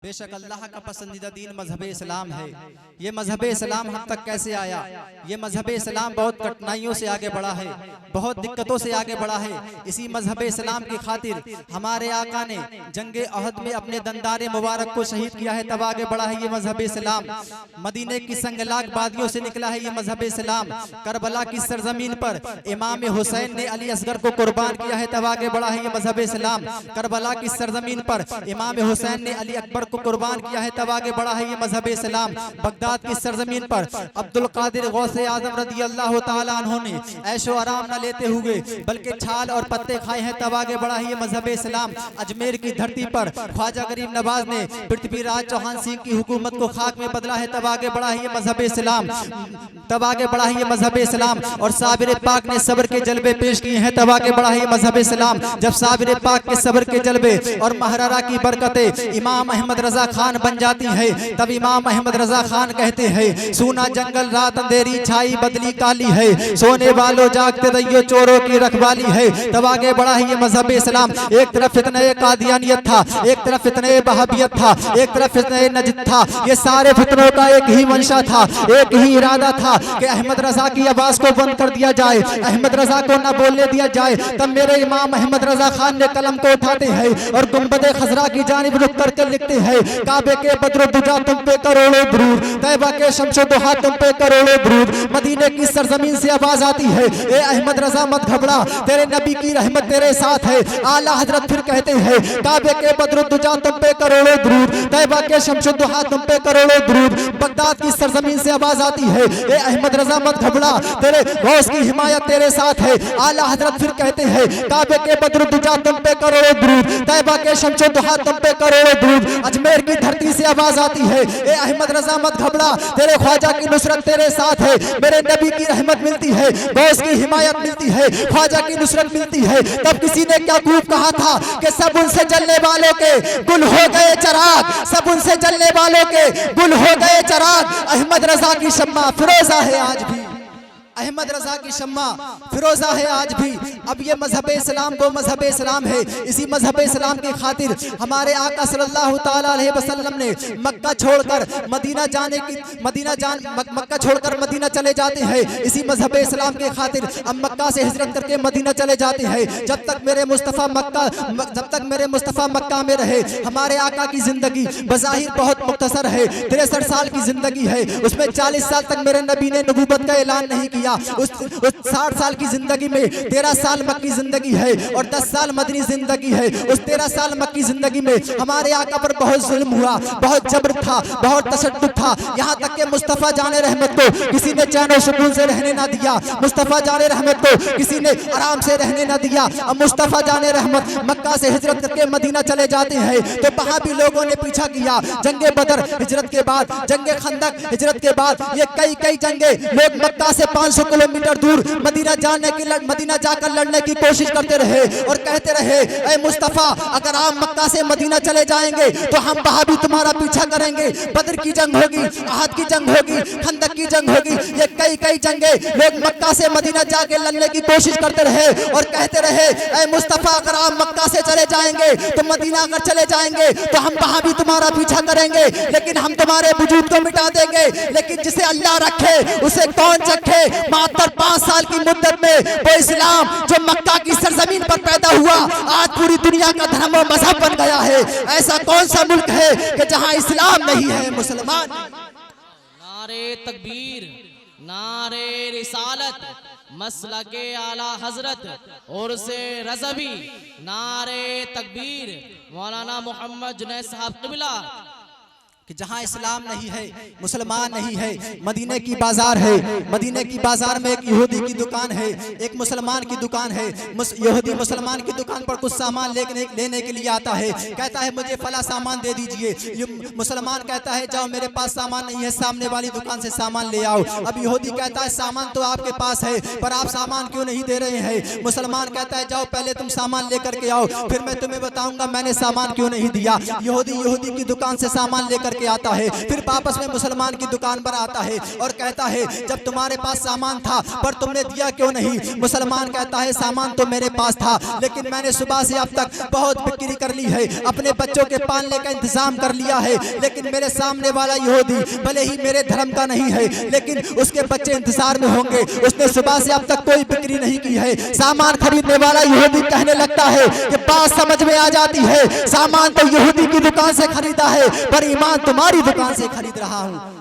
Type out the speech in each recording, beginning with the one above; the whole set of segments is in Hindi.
बेशक अल्लाह का पसंदीदा दीन मजहब इस्लाम है। ये मजहब इस्लाम हम तक कैसे आया? ये मजहब इस्लाम बहुत कठिनाइयों से आगे बढ़ा है, बहुत दिक्कतों से आगे बढ़ा है। इसी मजहब इस्लाम की खातिर हमारे आका ने जंगे अहद में अपने दंदारे मुबारक को शहीद किया है, तब आगे बढ़ा है ये मजहब इस्लाम। मदीने की संगलाग वादियों से निकला है ये मजहब इस्लाम। करबला की सरजमीन पर इमाम हुसैन ने अली असगर को कुर्बान किया है, तब आगे बढ़ा है ये मजहब इस्लाम। करबला की सरजमीन पर इमाम हुसैन ने अली अकबर को कुर्बान किया है, तब आगे बढ़ा है ये मजहब इस्लाम। बगदाद की सरजमीन पर अब्दुल कादिर गौसे आजम रज़ी अल्लाह तआला अन्हु ने ऐशो आराम न लेते हुए बल्कि छाल और पत्ते खाए हैं, तब आगे बढ़ा है ये मजहब इस्लाम। अजमेर की धरती पर ख्वाजा गरीब नवाज ने पृथ्वीराज चौहान सिंह की हुकूमत को खाक में बदला है, तब आगे बढ़ा है ये मजहब इस्लाम। तब आगे बढ़ा है ये मजहब इस्लाम। और साबिर पाक ने सब्र के जलवे पेश किए हैं, तब आगे बढ़ा है ये मजहब इस्लाम। जब साबिर पाक के सब्र के जलवे और महरारा की बरकतें इमाम अहमद रजा खान बन जाती है, तब इमाम अहमद रजा खान कहते हैं, सूना जंगल रात अंधेरी छाई बदली काली है, सोने वालों जागते रहियो चोरों की रखवाली है। तब आगे बढ़ा है ये मजहब इस्लाम। एक तरफ फितने कादियानियत था, एक तरफ फितने वहाबियत था, एक तरफ फितने नजद था। ये सारे फितनों का एक ही मंशा था, एक ही इरादा था कि अहमद रजा की आवाज को बंद कर दिया जाए, अहमद रजा को न बोलने दिया जाए। तब मेरे इमाम अहमद रजा खान ने कलम को उठाते हैं और गुंबदे खजरा की जानिब रुख करके लिखते हैं, काबे के बद्रुद्दुजा तुम पे करोड़ों दुरूद, तैयबा के शमशुद्दुहा तुम पे करोड़ों दुरूद। मदीने की सरजमीन से आवाज आती है, ए अहमद रजा मत घबरा, तेरे नबी की रहमत तेरे साथ है। आला हजरत फिर कहते हैं, काबे के बद्रुद्दुजा तुम पे करोड़ों दुरूद, तैयबा के शमशुद्दुहा तुम पे करोड़ों दुरूद। बगदाद की सरजमीन से आवाज आती है, ए अहमद रजा मत घबरा, तेरे गौस की हिमायत तेरे साथ है। आला हजरत फिर कहते हैं, काबे के बद्रुद्दुजा तुम पे करोड़ों दुरूद, तैयबा के शमशुद्दुहा तुम पे करोड़ों दुरूद। अजमेर की धरती से आवाज आती है, ए अहमद रजा मत घबरा, तेरे ख्वाजा की नुसरत तेरे साथ है। मेरे नबी की रहमत मिलती है, गौस की हिमायत मिलती है, ख्वाजा की नुसरत मिलती है। तब किसी ने क्या खूब कहा था कि सब उनसे जलने वालों के गुल हो गए चराग, सब उनसे जलने वालों के गुल हो गए चराग। अहमद रजा की शम्मा फिरोजा है आज भी, अहमद रजा की शम्मा फिरोजा है आज भी। अब ये मजहब इस्लाम वो मजहब इस्लाम है। इसी मजहब इस्लाम की खातिर हमारे आका सल्लल्लाहु ताला अलैहि वसल्लम ने मक्का छोड़कर मदीना जाने की मक्का छोड़कर मदीना चले जाते हैं। इसी मजहब इस्लाम की खातिर अब मक्का से हिजरत करके मदीना चले जाते हैं। जब तक मेरे मुस्तफ़ा मक्का में रहे, हमारे आका की जिंदगी बज़ाहिर बहुत मुख्तसर है, 63 साल की जिंदगी है। उसमें 40 साल तक मेरे नबी ने नबूवत का ऐलान नहीं किया। उस 60 साल की जिंदगी में 13 साल मक्की जिंदगी है और 10 साल मदनी जिंदगी है। उस 13 साल मक्की जिंदगी में हमारे आका पर बहुत जुल्म हुआ, बहुत जबर था, बहुत तशद्दुद था। यहाँ तक के मुस्तफ़ा जाने रहमत को किसी ने चैन और सुकून से रहने ना दिया, मुस्तफ़ा जाने रहमत को किसी ने आराम से रहने ना दिया। अब मुस्तफ़ा जाने रहमत मक्का से हिजरत करके मदीना चले जाते हैं, तो वहाँ भी लोगों ने पीछा किया। जंगे बदर हिजरत के बाद, जंगे खंदक हिजरत के बाद, ये कई जंगे लोग मक्का से 500 किलोमीटर दूर मदीना जाकर लड़ने की कोशिश करते रहे और कहते रहे, ऐ मुस्तफ़ा अगर आप मक्का से मदीना चले जाएंगे तो हम वहां भी तुम्हारा पीछा करेंगे। बदर की जंग होगी, अहद की जंग होगी, खंदक की जंग होगी। ये कई जंगे लोग मक्का से मदीना जाकर लड़ने की कोशिश करते रहे और कहते रहे, ऐ मुस्तफ़ा अगर आप मक्का से चले जाएंगे तो मदीना अगर चले जाएंगे तो हम वहां भी तुम्हारा पीछा करेंगे, लेकिन हम तुम्हारे वजूद को मिटा देंगे। लेकिन जिसे अल्लाह रखे उसे कौन चखे। मात्र 5 साल की मुद्दत में वो इस्लाम जो मक्का की सरजमीन पर पैदा हुआ आज पूरी दुनिया का धर्म और मजहब बन गया है। ऐसा कौन सा मुल्क है कि जहां इस्लाम नहीं है? मुसलमान। नारे तकबीर, नारे रिसालत, मसलके आला हजरत और से रज़वी, नारे तकबीर, मौलाना मोहम्मद जुनैद साहब क़िबला। कि जहाँ इस्लाम नहीं है, मुसलमान नहीं है। मदीने की बाजार है, मदीने की बाजार में एक यहूदी की दुकान है, एक मुसलमान की दुकान है। यहूदी मुसलमान की दुकान पर कुछ सामान लेने के लिए आता है, कहता है मुझे फला सामान दे दीजिए। मुसलमान कहता है जाओ मेरे पास सामान नहीं है, सामने वाली दुकान से सामान ले आओ। अब यहूदी कहता है सामान तो आपके पास है पर आप सामान क्यों नहीं दे रहे हैं? मुसलमान कहता है जाओ पहले तुम सामान लेकर के आओ, फिर मैं तुम्हें बताऊंगा मैंने सामान क्यों नहीं दिया। यहूदी की दुकान से सामान लेकर करके आता है, फिर वापस में मुसलमान की दुकान पर आता है और कहता है जब तुम्हारे पास सामान था पर तुमने दिया क्यों नहीं। मुसलमान कहता है सामान तो मेरे पास था, लेकिन मैंने सुबह से अब तक बहुत बिक्री कर ली है, अपने बच्चों के पालने का इंतजाम कर लिया है, लेकिन मेरे सामने वाला यहूदी भले ही मेरे धर्म का नहीं है, लेकिन उसके बच्चे इंतजार में होंगे, उसने सुबह से अब तक कोई बिक्री नहीं की है। सामान खरीदने वाला यहूदी कहने लगता है कि बात समझ में आ जाती है, सामान तो यहूदी की दुकान से खरीदा है पर ईमान तुम्हारी दुकान से खरीद रहा हूँ।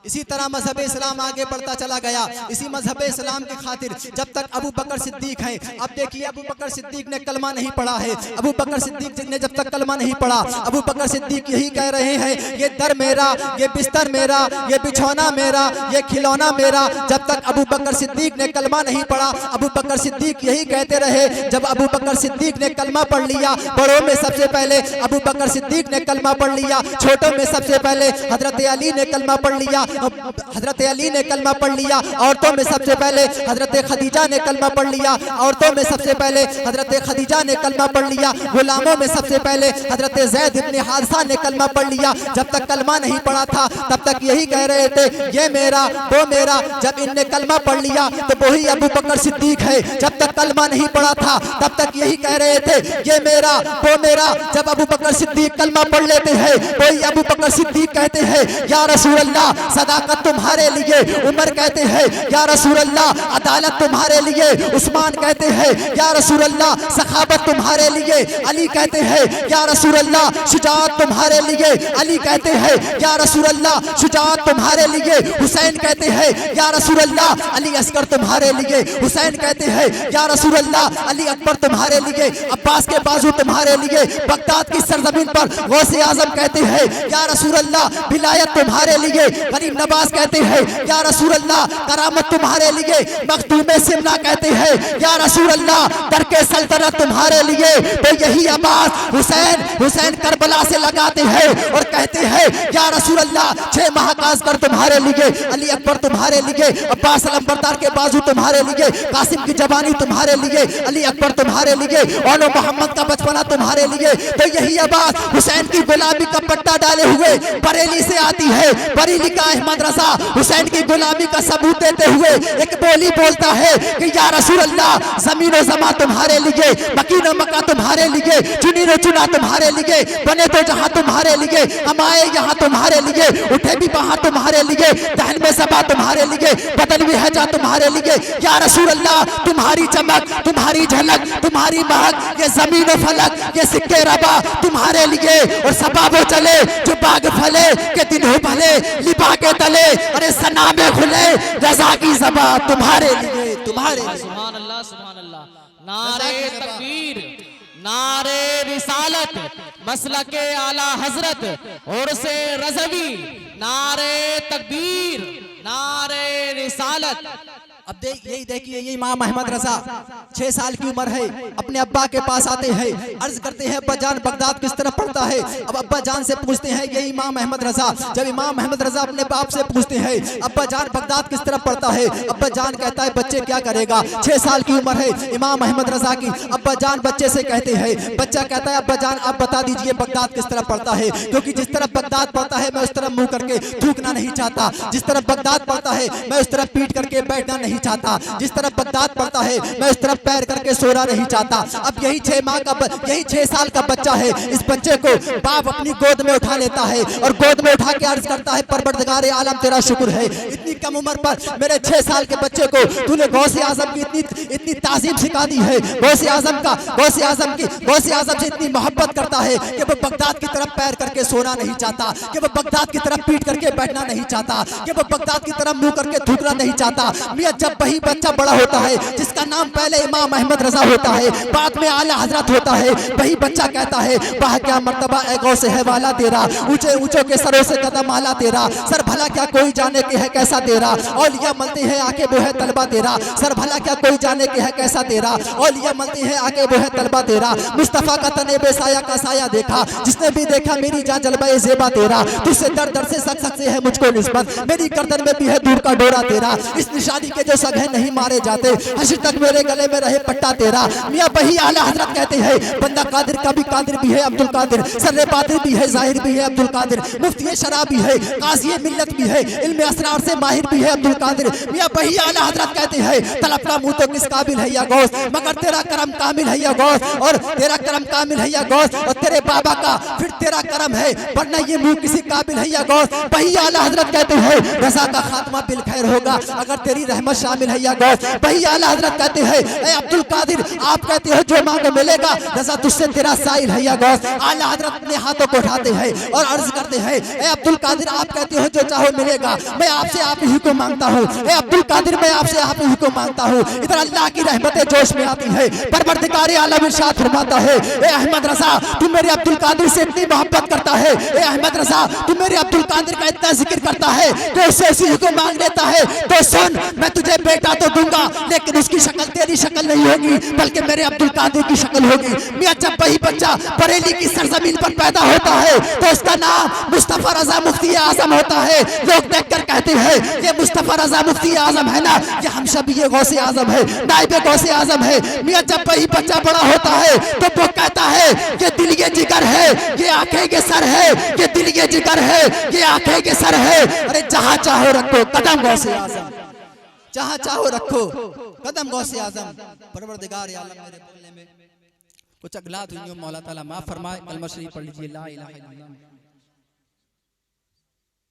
इसी तरह मजहब इस्लाम आगे बढ़ता चला गया। इसी मजहब इस्लाम की खातिर जब तक अबू बकर सिद्दीक हैं, अब देखिए अबू बकर सिद्दीक ने कलमा नहीं पढ़ा है, अबू बकर सिद्दीक ने जब तक कलमा नहीं पढ़ा, अबू बकर सिद्दीक यही कह रहे हैं ये दर मेरा, ये बिस्तर मेरा, ये बिछौना मेरा, ये खिलौना मेरा। जब तक अबू बकर सिद्दीक ने कलमा नहीं पढ़ा, अबू बकर सिद्दीक यही कहते रहे। जब अबू बकर सिद्दीक ने कलमा पढ़ लिया, बड़ों में सबसे पहले अबू बकर सिद्दीक ने कलमा पढ़ लिया, छोटों में सबसे पहले हजरत अली ने कलमा पढ़ लिया, हजरत अली ने कलमा पढ़ लिया, औरतों में सबसे पहले हजरत खदीजा ने कलमा पढ़ लिया, औरतों में सबसे पहले हजरत खदीजा ने कलमा पढ़ लिया, गुलामों में सबसे पहले हजरत ज़ैद इब्न हारिसा ने कलमा पढ़ लिया। जब तक कलमा नहीं पढ़ा था तब तक यही कह रहे थे ये मेरा वो मेरा। जब इनने कलमा पढ़ लिया तो वही अबू बकर सिद्दीक है। जब तक कलमा नहीं पढ़ा था तब तक यही कह रहे थे ये मेरा वो मेरा। जब अबू बकर सिद्दीक कलमा पढ़ लेते हैं वही अबू बकर सिद्दीक कहते हैं या रसूल अल्लाह सदाकत तुम्हारे लिए। उमर कहते हैं या रसूल अल्लाह अदालत तुम्हारे लिए। उस्मान कहते हैं या रसूल अल्लाह सखावत तुम्हारे लिए। अली कहते हैं या रसूल अल्लाह शुजाअत तुम्हारे लिए। अली कहते हैं या रसूल अल्लाह शुजाअत तुम्हारे लिए। हुसैन कहते हैं या रसूल अल्लाह अली असगर तुम्हारे लिए। हुसैन कहते हैं या रसूल अल्लाह अली अकबर तुम्हारे लिए। अब्बास के बाजू तुम्हारे लिए। बगदाद की सरजमीन पर गौसे आजम कहते हैं या रसूल अल्लाह विलायत तुम्हारे लिए। गरीब नवाज कहते हैं या रसूल अल्लाह करामत तुम्हारे लिए। मखदूम सिमला कहते हैं या रसूल अल्लाह दरके सल्तनत तुम्हारे लिए। तो यही आवाज हुसैन करबला से लगाते हैं और कहते हैं या रसूल अल्लाह 6 माह का असगर तुम्हारे लिए। अली अकबर तुम्हारे लिए। अब्बास अलंबरदार के बाजू तुम्हारे लिए। कासिम की जवानी तुम्हारे लिए। अली अकबर तुम्हारे लिए। और मोहम्मद का बचपना तुम्हारे लिए। तो यही आवाज हुसैन की गुलामी का पट्टा डाले हुए बरेली से आती है। बरेली का अहमद रजा हुसैन की गुलामी का सबूत देते हुए एक बोली बोलता है कि या रसूल अल्लाह जमीन और जमा तुम्हारे लिए। मकीन और मक्का तुम्हारे लिए। चुनी और चुना तुम्हारे लिए। बने तो जहां तुम्हारे लिए। हम आए यहाँ तुम्हारे लिए। उठे भी वहां तुम्हारे लिए। दहन में सबा तुम्हारे लिए। बदन भी है जा तुम्हारे लिए। या रसूल अल्लाह तुम्हारी चमक तुम्हारी झलक तुम्हारी महक ये जमीन और फलक ये सिक्के रबा तुम्हारे लिए। और सबा वो चले जो बाग फले के दिन हो भले लिबा के तले। अरे सना में खुले रजा की ज़बा तुम्हारे लिए तुम्हारे लिए। सुभान अल्लाह सुभान अल्लाह। नारे तकबीर नारे रिसालत मसलके आला हजरत और से रज़वी। नारे तकबीर नारे रिसालत। अब यही देखिए ये इमाम अहमद रजा 6 साल की उम्र है। अपने अब्बा के पास आते हैं। अर्ज करते हैं अब्बा जान बगदाद किस तरफ पड़ता है। अब अब्बा जान से पूछते हैं ये इमाम अहमद रजा। जब इमाम अहमद रजा अपने बाप से पूछते हैं अब्बा जान बगदाद किस तरफ पड़ता है। अब्बा जान कहता है बच्चे क्या करेगा। 6 साल की उम्र है इमाम अहमद रजा की। अब्बा जान बच्चे से कहते हैं। बच्चा कहता है अब्बा जान आप बता दीजिए बगदाद किस तरफ पड़ता है, क्योंकि जिस तरफ बगदाद पड़ता है मैं उस तरफ मुंह करके थूकना नहीं चाहता। जिस तरफ बगदाद पड़ता है मैं उस तरफ पीट करके बैठना नहीं चाहता। जिस तरफ बगदाद पड़ता है मैं उस तरफ पैर करके सोना नहीं चाहता। अब यही 6 साल का बच्चा है। इस बच्चे को बाप अपनी गोद में उठा लेता है और गोद में उठा के अर्ज करता है परवरदिगार आलम तेरा शुक्र है इतनी कम उम्र पर मेरे 6 साल के बच्चे को तूने गौसे आजम की इतनी ताजीम सिखा दी है। गौसे आजम से इतनी मोहब्बत करता है कि वो बगदाद की तरफ पैर करके सोना नहीं चाहता, कि वो बगदाद की तरफ पीट करके बैठना नहीं चाहता, कि वो बगदाद की तरफ मुंह करके थूकना नहीं चाहता। मियां जब वही बच्चा बड़ा होता है जिसका नाम पहले इमाम अहमद रजा होता है बाद में आला हजरत होता है, वही बच्चा कहता है वाह क्या मर्तबा ए गौसे है वाला तेरा। ऊंचे ऊंचों के सरों से कदम आला तेरा। सर भला क्या कोई जाने के है कैसा तेरा। औलिया मलते हैं आके वो है तलबा तेरा। सर भला क्या कोई जाने के है कैसा तेरा। औलिया मलते हैं आके वो है तलबा तेरा। मुस्तफा का तने बेसाया का साया देखा जिसने भी देखा मेरी जान जलवाए ज़ेबा तेरा। तुझसे दर दर से सक से है मुझको निस्बत मेरी गर्दन में भी है दूर का डोरा तेरा। इस निशानी के जो सगे नहीं मारे जाते, हश्र तक मेरे गले में रहे पट्टा तेरा। मियां वही आला हजरत कहते हैं बंदा कादिर का भी कादिर भी है अब्दुल कादिर, सर्रे बातिन भी है जाहिर भी है अब्दुल कादिर, मुफ्ती शराब भी है, काज़ी मिल्लत भी है, इल्म असरार से माहिर भी है अब्दुल कादिर। मियां वही आला हजरत कहते हैं तलपना मुँह तो किस काबिल है या गौस, मगर तेरा करम कामिल है या गौस, और तेरा करम कामिल है या गौस, और तेरे बाबा का फिर तेरा करम है, वरना ये मुँह किसी काबिल है या गौस। वही आला हजरत कहते हैं रजा का खात्मा बिल खैर होगा अगर तेरी रहमत शामिल है या गौस। वही आला हजरत कहते हैं ए अब्दुल कादिर आप कहते हो जो मांगो मिलेगा, रजा तुझसे तेरा साइल है या गौस। आला हजरत अपने हाथों को उठाते हैं और अर्ज करते हैं ए अब्दुल कादिर आप कहते हो जो चाहो मिलेगा, मैं आपसे आप ही को मांगता हूँ। ए अब्दुल कादिर मैं आपसे आप ही को मांगता हूँ। इधर अल्लाह की रहमतें जोश में आती है, परवरदिगार आलम इरशाद फरमाता है ए अहमद रजा तू मेरे अब्दुल कादिर से इतनी मोहब्बत करता है, ए अहमद रजा तू मेरे अब्दुल कादिर का इतना जिक्र करता है तो उससे इसी को मांग लेता है। तो सुन मैं तुझे बेटा तो दूंगा लेकिन उसकी शक्ल तेरी शक्ल नहीं होगी बल्कि मेरे अब्दुल कादिर की शक्ल होगी। मियां जब वही बच्चा बरेली की सरजमीन पर पैदा होता है तो उसका नाम मुस्तफा रजा मुफ्ती आजम होता है। लोग देखकर कहते हैं ये मुस्तफा रजा मुफ्ती आजम है ना, ये हम सब ये गौसे आजम है, नाइबे गौसे आजम है। मियां जब वही बच्चा बड़ा होता है तो वो कहता है ये दिल ये जिगर है, ये आंखें के सर है, ये दिल ये जिगर है, ये आंखें के सर है। अरे जहां चाहो रखो कदम गौसे आजम, जहां चाहो रखो कदम गौसे आजम। परवरदिगार आलम मेरे बोलने में कुछ अगला हुई, मौला ताला माफ फरमाए। कलमा शरीफ पढ़ लीजिए ला इलाहा इल्लल्लाह।